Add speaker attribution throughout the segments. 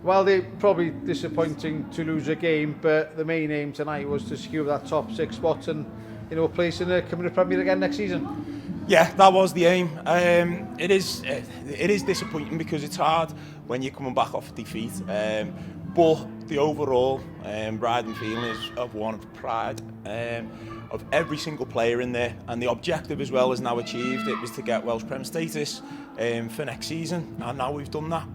Speaker 1: Well, they're probably disappointing to lose a game, but the main aim tonight was to secure that top 6 spot and, you know, a place in the Cymru Premier again next season.
Speaker 2: Yeah, that was the aim. It is disappointing because it's hard when you're coming back off a defeat. But the overall pride and feeling is of one of pride of every single player in there, and the objective as well is now achieved. It was to get Welsh Prem status for next season, and now we've done that.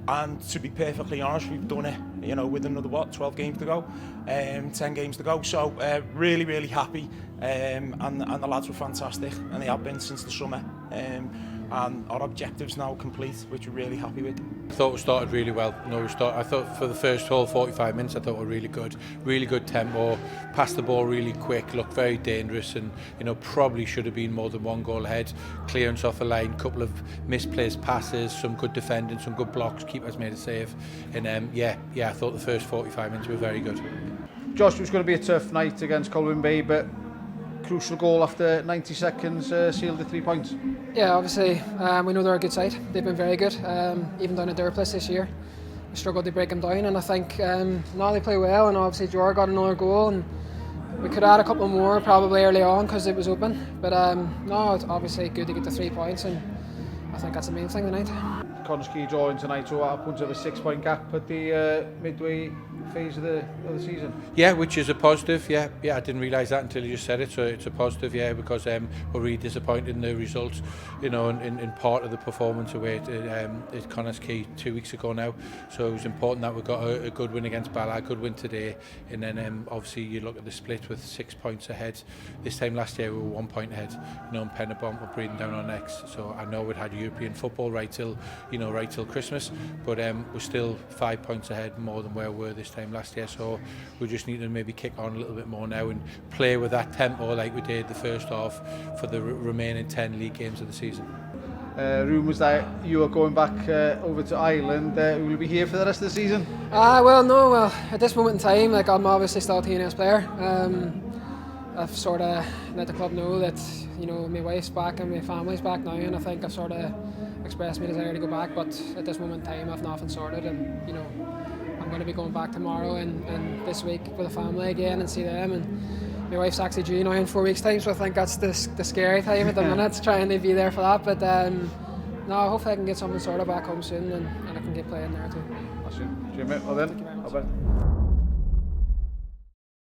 Speaker 2: And to be perfectly honest, we've done it, you know, with another 12 games to go, 10 games to go. So really, really happy, and the lads were fantastic, and they have been since the summer. And our objectives now complete, which we're really happy with.
Speaker 3: I thought we started really well. I thought for the first whole 45 minutes, I thought we were really good tempo, passed the ball really quick, looked very dangerous, and you know probably should have been more than one goal ahead. Clearance off the line, couple of misplaced passes, some good defending, some good blocks. Keepers made a save, and I thought the first 45 minutes were very good.
Speaker 1: Josh, it was going to be a tough night against Colwyn Bae, but crucial goal after 90 seconds sealed the 3 points.
Speaker 4: Yeah, obviously we know they're a good side. They've been very good, even down at their place this year. We struggled to break them down, and I think now they play well, and obviously Jor got another goal, and we could add a couple more probably early on because it was open, but no, it's obviously good to get the 3 points, and I think that's the main thing tonight.
Speaker 1: Connors Key drawing tonight to what happens of a 6-point gap at the midway phase of the season.
Speaker 3: Yeah, which is a positive. Yeah, I didn't realise that until you just said it. So it's a positive, yeah, because we're really disappointed in the results. You know, in part of the performance away at Connors Key 2 weeks ago now. So it was important that we got a good win against Bala, a good win today, and then obviously you look at the split with 6 points ahead. This time last year we were 1 point ahead. You know, and Penabont were breathing down our necks. So I know we'd had European football right till Christmas, but we're still 5 points ahead more than where we were this time last year. So we just need to maybe kick on a little bit more now and play with that tempo like we did the first half for the remaining 10 league games of the season.
Speaker 1: Rumours that you are going back over to Ireland. Will you be here for the rest of the season?
Speaker 4: Well, at this moment in time, like I'm obviously still a TNS player. I've sort of let the club know that, you know, my wife's back and my family's back now, and I think I've sort of expressed my desire to go back, but at this moment in time I've nothing sorted, and you know I'm going to be going back tomorrow and this week with the family again and see them, and my wife's actually due now in 4 weeks time, so I think that's the scary time at the minute, trying to be there for that, but no, hopefully I can get something sorted back home soon, and I can get playing there too.
Speaker 1: That's it. Jimmy, well then,
Speaker 4: thank you very much.